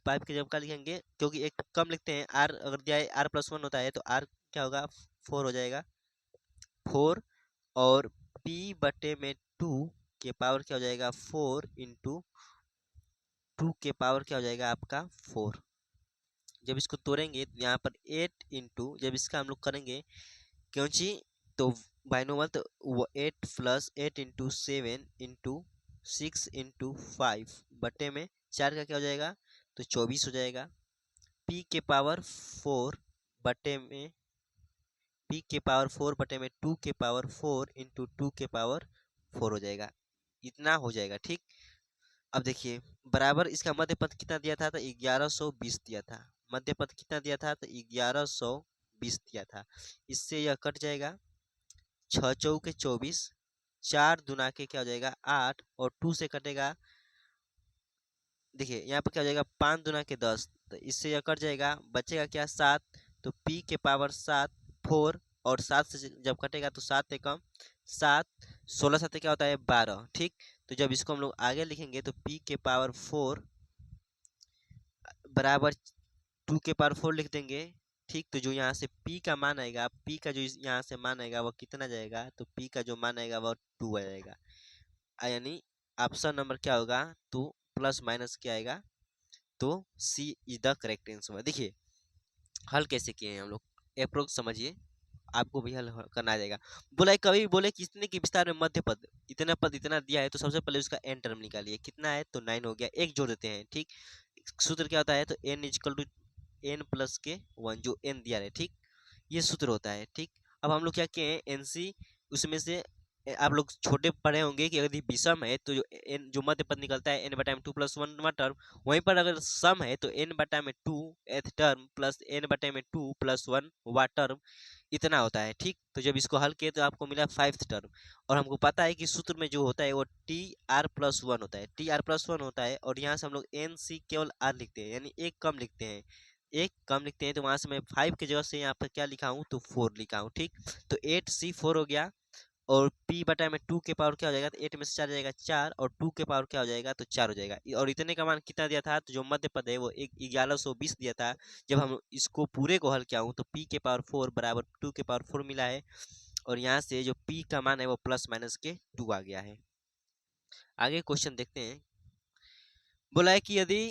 5 की जगह का लिखेंगे, क्योंकि एक कम लिखते हैं, आर अगर दिया है आर प्लस 1 होता है तो आर क्या होगा, 4 हो जाएगा, 4। और p बटे में 2 के पावर क्या हो जाएगा, 4 इंटू 2 के पावर क्या हो जाएगा आपका 4। जब इसको तोड़ेंगे तो यहाँ पर 8 इंटू, जब इसका हम लोग करेंगे क्योंकि, तो बाइनोमल, तो 8 प्लस 8 इंटू 7 इंटू 6 इंटू 5 बटे में 4 का क्या हो जाएगा, तो 24 हो जाएगा। p के पावर 4 बटे में p के पावर 4 बटे में 2 के पावर 4 इंटू 2 के पावर 4 हो जाएगा, इतना हो जाएगा। ठीक, अब देखिए बराबर इसका मध्य पद कितना दिया था, तो 1120 दिया था। मध्य पद कितना दिया था, तो 1120 दिया था। इससे यह कट जाएगा, 6 चौके 24, 4 दुना के क्या हो जाएगा 8, और 2 से कटेगा, देखिए यहाँ पर क्या हो जाएगा 5 दुना के 10, तो इससे यह कट जाएगा, बचेगा क्या 7। तो p के पावर 7 4, और 7 से जब कटेगा तो 7 एकम 7, 16 7 क्या होता है 12। ठीक, तो जब इसको हम लोग आगे लिखेंगे तो p के पावर 4 बराबर 2 के पावर 4 लिख देंगे। ठीक, तो जो यहाँ से p का मान आएगा, p का जो यहाँ से मान आएगा वह कितना जाएगा, तो p का जो मान आएगा वह 2 आ जाएगा। यानी ऑप्शन नंबर क्या होगा, तो प्लस माइनस क्या आएगा, तो सी इज द करेक्ट आंसर। देखिए हल कैसे किए हैं हम लोग, अप्रोक्स समझिए, आपको भी हल करना आ जाएगा। बोला है कभी बोले कि इतने के विस्तार में मध्य पद इतना दिया है, तो सबसे पहले उसका एन टर्म निकालिए, कितना है तो 9 हो गया, एक जोड़ देते हैं। ठीक, सूत्र क्या होता है, तो n equal to n plus के 1, जो n दिया है। ठीक, ये सूत्र होता है। ठीक, अब हम लोग क्या किए हैं, एनसी उसमें से आप लोग छोटे पढ़े होंगे कि अगर विषम है तो जो मध्य पद निकलता है n बटा में 2 प्लस 1 टर्म, वहीं पर अगर सम है तो n बटा में 2 एथ टर्म प्लस n बटा में 2 प्लस 1 वा टर्म, इतना होता है। ठीक, तो जब इसको हल किए तो आपको मिला 5th टर्म, और हमको पता है कि सूत्र में जो होता है वो टी आर प्लस 1 होता है, टी आर प्लस 1 होता है, और यहाँ से हम लोग एन सी केवल आर लिखते हैं, यानी एक कम लिखते हैं, एक कम लिखते हैं। तो वहां से मैं 5 की जगह से यहाँ पर क्या लिखा हूँ, तो 4 लिखा हूँ। ठीक, तो 8c4 हो गया, और p बटा में 2 के पावर क्या हो जाएगा, तो 8 में से 4 जाएगा 4, और 2 के पावर क्या हो जाएगा, तो 4 हो जाएगा। और इतने का मान कितना दिया था, तो जो मध्य पद है वो 1120 दिया था। जब हम इसको पूरे को हल किया हूँ तो p के पावर 4 बराबर 2 के पावर 4 मिला है, और यहाँ से जो p का मान है वो प्लस माइनस के 2 आ गया है। आगे क्वेश्चन देखते हैं। बोला है कि यदि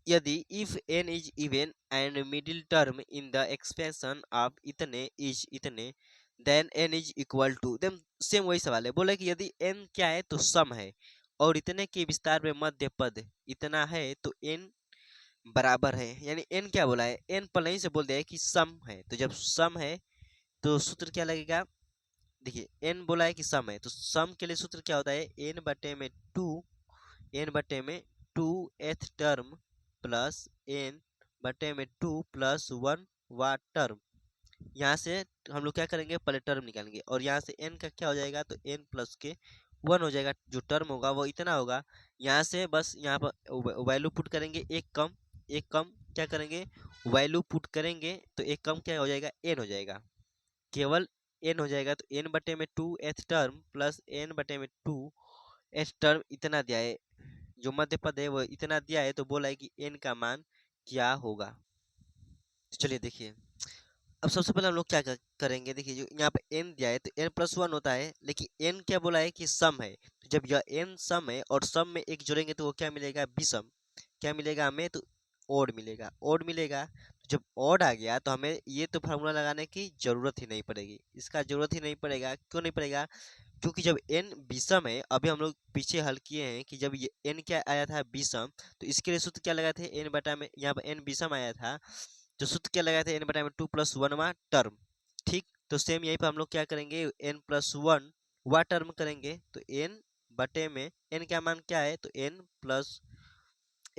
यदि if n is even and middle term in the expansion of इतने is इतने, then n is equal to, then same वही सवाल है। बोला कि यदि n क्या है, तो सम है, और इतने के विस्तार में मध्य पद इतना है, तो n बराबर है, यानी n क्या बोला है, n पहले ही से बोल दिया है कि सम है। तो जब सम है तो सूत्र क्या लगेगा, देखिए n बोला है कि सम है, तो सम के लिए सूत्र क्या होता है, n बटे में 2, n बटे में 2 एथ टर्म प्लस n बटे में 2 प्लस 1 वा टर्म। यहाँ से हम लोग क्या करेंगे, पहले टर्म निकालेंगे, और यहाँ से n का क्या हो जाएगा, तो n प्लस के 1 हो जाएगा, जो टर्म होगा वो इतना होगा। यहाँ से बस यहाँ पर वैल्यू पुट करेंगे, एक कम, एक कम क्या करेंगे, वैल्यू पुट करेंगे, तो एक कम क्या हो जाएगा, n हो जाएगा, केवल n हो जाएगा। तो n बटे में 2 एथ टर्म प्लस n बटे में 2 एथ टर्म इतना दिया है, जो मध्य पद है वो इतना दिया है, तो बोला है कि n का मान क्या होगा। तो चलिए देखिए, अब सबसे पहले हम लोग क्या करेंगे, देखिए जो यहाँ पे n दिया है तो n प्लस 1 होता है, लेकिन n क्या बोला है कि सम है, तो जब यह n सम है और सम में एक जोड़ेंगे तो वो क्या मिलेगा, विषम। क्या मिलेगा हमें, तो ओड मिलेगा, ओड मिलेगा। तो जब ओड आ गया तो हमें ये तो फार्मूला लगाने की जरूरत ही नहीं पड़ेगी, इसका जरूरत ही नहीं पड़ेगा। क्यों नहीं पड़ेगा, क्योंकि जब n विषम है, अभी हम लोग पीछे हल किए हैं कि जब ये n क्या आया था विषम, तो इसके लिए सूत्र क्या लगाए थे, n बटा में यहाँ पर n विषम आया था, तो सूत्र क्या लगाए थे, n बटा में 2 प्लस 1 वा टर्म। ठीक, तो सेम यहीं पर हम लोग क्या करेंगे, n प्लस 1 वा टर्म करेंगे, तो n बटे में n का मान क्या है, तो n प्लस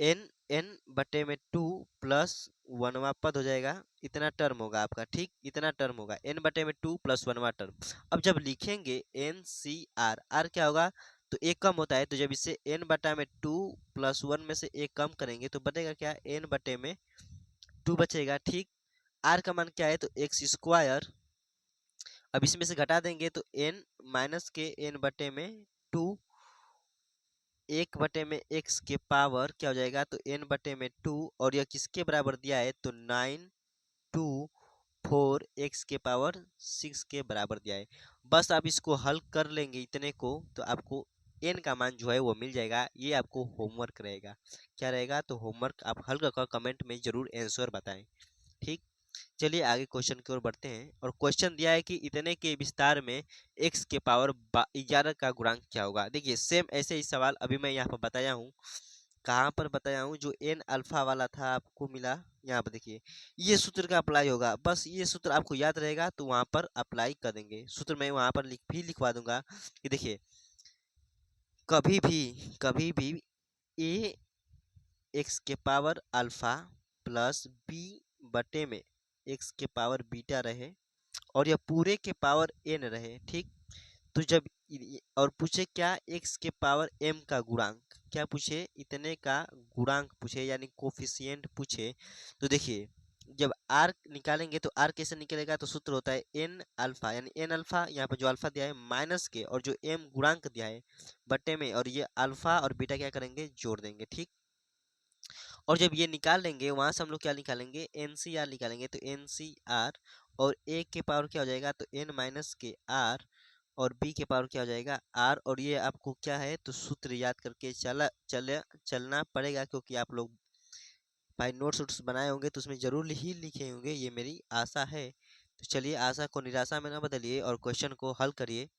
n n बटे में 2 प्लस 1वां पद हो जाएगा, इतना टर्म होगा आपका। ठीक, इतना टर्म होगा, n बटे में 2 प्लस 1वां टर्म। अब जब लिखेंगे n c r, r क्या होगा, तो एक कम होता है, तो जब इसे n बटा में 2 प्लस 1 में से एक कम करेंगे तो बनेगा क्या, n बटे में 2 बचेगा। ठीक, r का मान क्या है, तो एक्स स्क्वायर, अब इसमें से घटा देंगे तो n माइनस के n बटे में 2, एक बटे में x के पावर क्या हो जाएगा, तो n बटे में 2, और यह किसके बराबर दिया है, तो 9 2 4 x के पावर 6 के बराबर दिया है। बस आप इसको हल कर लेंगे इतने को, तो आपको n का मान जो है वो मिल जाएगा। ये आपको होमवर्क रहेगा, क्या रहेगा, तो होमवर्क आप हल कर कमेंट में जरूर आंसर बताएं। ठीक, चलिए आगे क्वेश्चन की ओर बढ़ते हैं, और क्वेश्चन दिया है कि इतने के विस्तार में x के पावर 11 का गुणांक क्या होगा। देखिए सेम ऐसे ही सवाल अभी मैं यहाँ पर बताया हूँ, कहाँ पर बताया हूँ, जो एन अल्फा वाला था आपको मिला, यहाँ पर देखिए ये सूत्र का अप्लाई होगा, बस ये सूत्र आपको याद रहेगा तो वहाँ पर अप्लाई कर देंगे। सूत्र मैं वहाँ पर लिखवा दूंगा कि देखिए कभी भी ए एक्स के पावर अल्फा प्लस बी बटे में एक्स के पावर बीटा रहे और यह पूरे के पावर एन रहे, ठीक। तो जब और पूछे क्या, एक्स के पावर एम का गुणांक, क्या पूछे, इतने का गुणांक पूछे यानी कोफिशिएंट पूछे। तो देखिए जब आर निकालेंगे तो आर कैसे निकलेगा, तो सूत्र होता है एन अल्फा, यानी एन अल्फा यहाँ पर जो अल्फा दिया है माइनस के और जो एम गुणांक दिया है बटे में, और ये अल्फा और बीटा क्या करेंगे, जोड़ देंगे, ठीक। और जब ये निकाल लेंगे वहां से हम लोग क्या निकालेंगे, एन सी आर निकालेंगे। तो एन सी आर और ए के पावर क्या हो जाएगा, तो एन माइनस के आर और बी के पावर क्या हो जाएगा, आर। और ये आपको क्या है, तो सूत्र याद करके चलना पड़ेगा, क्योंकि आप लोग भाई नोट्स वोट्स बनाए होंगे तो उसमें जरूर ही लिखे होंगे, ये मेरी आशा है। तो चलिए आशा को निराशा में ना बदलिए और क्वेश्चन को हल करिए।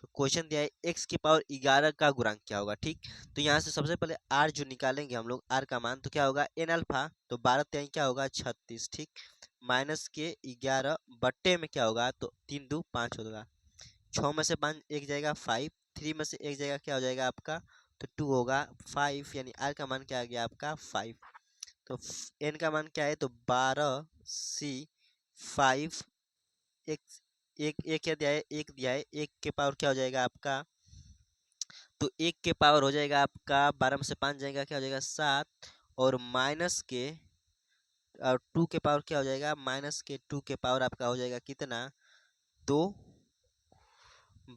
तो क्वेश्चन दिया है एक्स की पावर 11 का गुणांक क्या होगा, ठीक। तो यहाँ से सबसे पहले आर जो निकालेंगे हम लोग, आर का मान तो क्या होगा, एन अल्फा, तो 12 त्याई क्या होगा 36, ठीक। माइनस के 11 बट्टे में क्या होगा, तो 3 दू 5 होगा, 6 में से 5 एक जाएगा 5, 3 में से एक जाएगा क्या हो जाएगा आपका, तो 2 होगा 5, यानी आर का मान क्या आ गया आपका 5। तो एन का मान क्या है, तो 12 सी 5, एक एक एक क्या दिया है, एक दिया है, एक के पावर क्या हो जाएगा आपका, तो एक के पावर हो जाएगा आपका 12 में से 5 जाएगा क्या हो जाएगा 7, और माइनस के और 2 के पावर क्या हो जाएगा, माइनस के 2 के पावर आपका हो जाएगा कितना, तो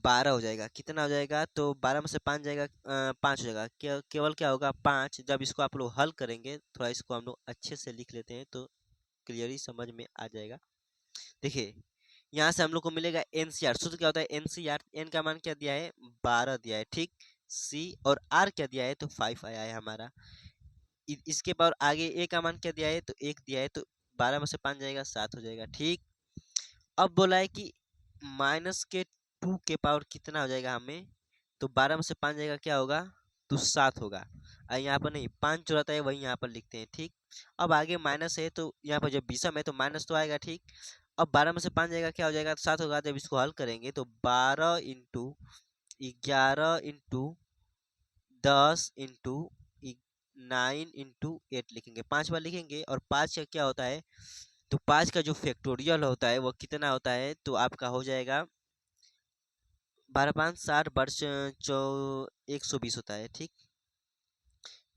12 हो जाएगा, कितना हो जाएगा, तो 12 में से 5 जाएगा 5 हो जाएगा, केवल क्या होगा 5। जब इसको आप लोग हल करेंगे, थोड़ा इसको हम लोग अच्छे से लिख लेते हैं तो क्लियरली समझ में आ जाएगा। देखिए यहाँ से हम लोग को मिलेगा एनसीआर, सूत्र क्या होता है एनसीआर, एन का मान क्या दिया है 12 दिया है, ठीक। सी और आर क्या दिया है, तो 5 आया है हमारा। इसके पावर आगे ए का मान क्या दिया है, तो 1 दिया है, तो 12 में से 5 जाएगा 7 हो जाएगा, ठीक। अब बोला है कि माइनस के 2 के पावर कितना हो जाएगा हमें, तो 12 में से 5 जाएगा क्या होगा, तो 7 होगा। यहाँ पर नहीं 5 जो रहता है वही यहाँ पर लिखते हैं, ठीक। अब आगे माइनस है तो यहाँ पर जब विषम है तो माइनस तो आएगा, ठीक। अब 12 में से 5 जाएगा क्या हो जाएगा, तो 7 होगा। जब इसको हल करेंगे तो 12 इंटू 11 इंटू 10 इंटू 9 इंटू 8 लिखेंगे, 5 बार लिखेंगे। और 5 का क्या होता है, तो 5 का जो फैक्टोरियल होता है वो कितना होता है, तो आपका हो जाएगा 12 5 60 वर्ष 120 होता है, ठीक।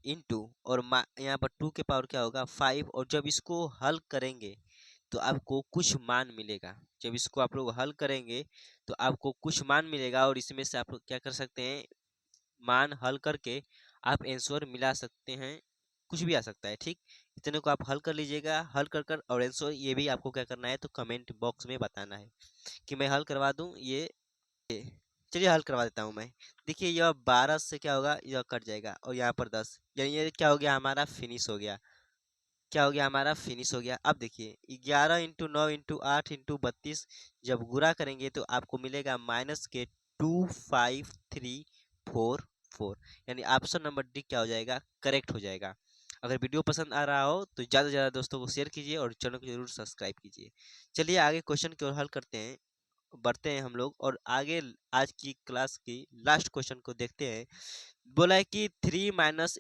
इंटू और यहाँ पर 2 के पावर क्या होगा 5, और जब इसको हल करेंगे तो आपको कुछ मान मिलेगा। जब इसको आप लोग हल करेंगे तो आपको कुछ मान मिलेगा, और इसमें से आप लोग क्या कर सकते हैं, मान हल करके आप आंसर मिला सकते हैं, कुछ भी आ सकता है, ठीक। इतने को आप हल कर लीजिएगा, हल कर और आंसर ये भी आपको क्या करना है, तो कमेंट बॉक्स में बताना है कि मैं हल करवा दूं ये। चलिए हल करवा देता हूँ मैं। देखिए यह 12 से क्या होगा, यह कट जाएगा और यहाँ पर 10, यानी ये क्या हो गया हमारा फिनिश हो गया। क्या हो गया हमारा फिनिश हो गया। अब देखिए 11 इंटू 9 इंटू 8 इंटू 32 जब गुणा करेंगे तो आपको मिलेगा माइनस के 25344, यानी ऑप्शन नंबर डी क्या हो जाएगा, करेक्ट हो जाएगा। अगर वीडियो पसंद आ रहा हो तो ज़्यादा से ज़्यादा दोस्तों को शेयर कीजिए और चैनल को जरूर सब्सक्राइब कीजिए। चलिए आगे क्वेश्चन की ओर हल करते हैं, बढ़ते हैं हम लोग और आगे आज की क्लास की लास्ट क्वेश्चन को देखते हैं। बोला है कि 3 माइनस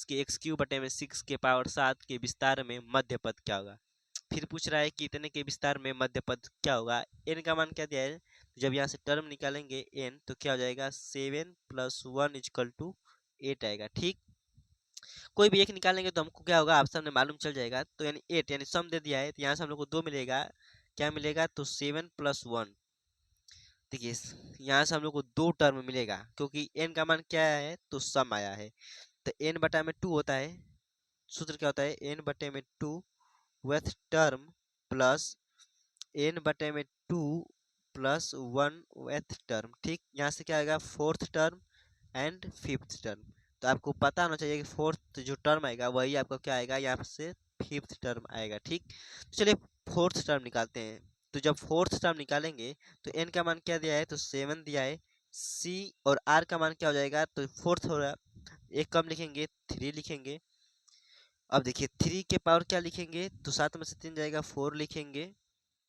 के एक्स क्यू बटे में 6 के पावर 7 के विस्तार में मध्य पद क्या होगा। फिर पूछ रहा है कि इतने के विस्तार में मध्य पद क्या होगा। एन का मान क्या दिया है, तो जब यहाँ से टर्म निकालेंगे एन तो क्या हो जाएगा 7 + 1 = 8 आएगा, ठीक। कोई भी एक निकालेंगे तो हमको क्या होगा ऑप्शन में मालूम चल जाएगा, तो यानी 8 यानी सम दे दिया है, तो यहाँ से हम लोग को 2 मिलेगा। क्या मिलेगा, तो 7 + 1। देखिए यहाँ से हम लोग को 2 टर्म मिलेगा, क्योंकि एन का मान क्या है, तो सम आया है। तो एन बटा में 2 होता है, सूत्र क्या होता है एन बटे में 2 वेथ टर्म प्लस एन बटे में 2 + 1 वेथ टर्म, ठीक। यहाँ से क्या आएगा fourth term and fifth term. तो आपको पता होना चाहिए कि फोर्थ जो टर्म आएगा वही आपका क्या आएगा, यहाँ से फिफ्थ टर्म आएगा, ठीक। तो चलिए फोर्थ टर्म निकालते हैं। तो जब फोर्थ टर्म निकालेंगे तो एन का मान क्या दिया है, तो 7 दिया है। सी और आर का मान क्या हो जाएगा, तो फोर्थ हो रहा है एक कम लिखेंगे 3 लिखेंगे। अब देखिए 3 के पावर क्या लिखेंगे, तो 7 में से 3 जाएगा 4 लिखेंगे,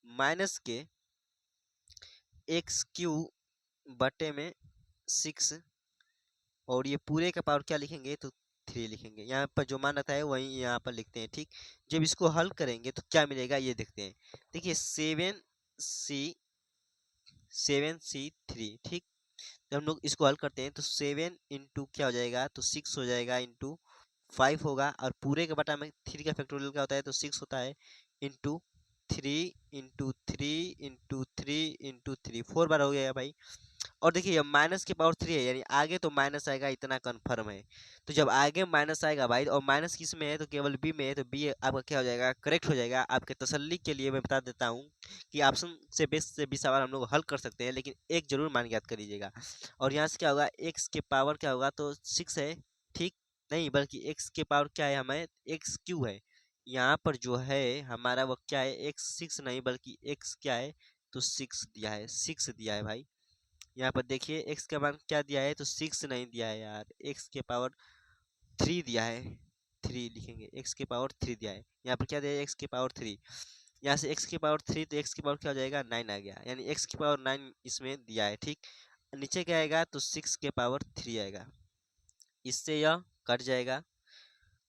माइनस के एक्स क्यू बटे में 6, और ये पूरे का पावर क्या लिखेंगे, तो 3 लिखेंगे। यहाँ पर जो मान रहता है वही यहाँ पर लिखते हैं, ठीक। जब इसको हल करेंगे तो क्या मिलेगा ये देखते हैं। देखिए 7C 3, ठीक। जब हम लोग इसको हल करते हैं तो 7 इंटू क्या हो जाएगा, तो 6 हो जाएगा, इंटू 5 होगा, और पूरे के बटा में 3 का फैक्टोरियल क्या होता है, तो 6 होता है, इंटू 3 इंटू 3 इंटू 3 इंटू 3, 4 बार हो गया भाई। और देखिए ये माइनस के पावर 3 है, यानी आगे तो माइनस आएगा, इतना कंफर्म है। तो जब आगे माइनस आएगा भाई, और माइनस किस में है, तो केवल बी में है, तो बी आपका क्या हो जाएगा, करेक्ट हो जाएगा। आपके तसल्ली के लिए मैं बता देता हूँ कि ऑप्शन से भी सवाल हम लोग हल कर सकते हैं, लेकिन एक जरूर मान के याद कर लीजिएगा। और यहाँ से क्या होगा, एक्स के पावर क्या होगा, तो 6 है, ठीक। नहीं, बल्कि एक्स के पावर क्या है, हमें एक्स क्यू है। यहाँ पर जो है हमारा वो क्या है, एक्स 6 नहीं, बल्कि एक्स क्या है, तो 6 दिया है, 6 दिया है भाई। यहाँ पर देखिए एक्स का मान क्या दिया है, तो 6 नहीं दिया है यार, एक्स के पावर 3 दिया है, 3 लिखेंगे, एक्स के पावर 3 दिया है। यहाँ पर क्या दिया है, एक्स के पावर 3। यहाँ से एक्स की पावर 3, तो एक्स की पावर क्या हो जाएगा, 9 आ गया, यानी एक्स की पावर 9 इसमें दिया है, ठीक। नीचे क्या आएगा, तो 6 के पावर 3 आएगा, इससे यह कट जाएगा।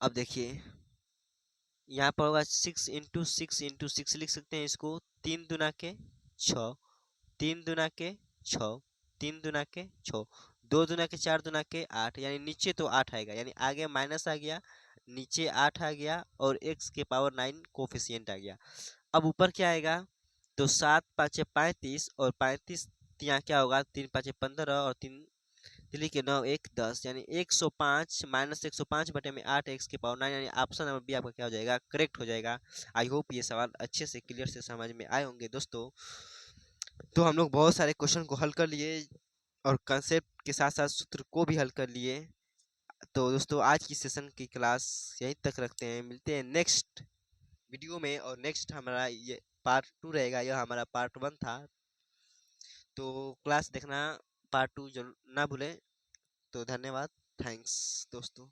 अब देखिए यहाँ पर होगा 6 इंटू 6 लिख सकते हैं इसको, 3 दूना के 6, 3 दूना के 6, 3 दूना के 6, 2 दूना के 4 दूना के 8, यानी नीचे तो 8 आएगा, यानी आगे माइनस आ गया, नीचे 8 आ गया, और एक्स के पावर 9 कोफिशियंट आ गया। अब ऊपर क्या आएगा, तो 7 5 35, और 35 यहाँ क्या होगा, 3 5 15, और 3 3 के 9 1 10, यानी 105 माइनस 105 बटे में 8 एक्स के पावर 9, यानी ऑप्शन नंबर बी आपका क्या हो जाएगा, करेक्ट हो जाएगा। आई होप ये सवाल अच्छे से क्लियर से समझ में आए होंगे दोस्तों। तो हम लोग बहुत सारे क्वेश्चन को हल कर लिए, और कंसेप्ट के साथ साथ सूत्र को भी हल कर लिए। तो दोस्तों आज की सेशन की क्लास यहीं तक रखते हैं, मिलते हैं नेक्स्ट वीडियो में। और नेक्स्ट हमारा ये पार्ट 2 रहेगा, यह हमारा पार्ट 1 था। तो क्लास देखना, पार्ट 2 जरूर ना भूलें। तो धन्यवाद, थैंक्स दोस्तों।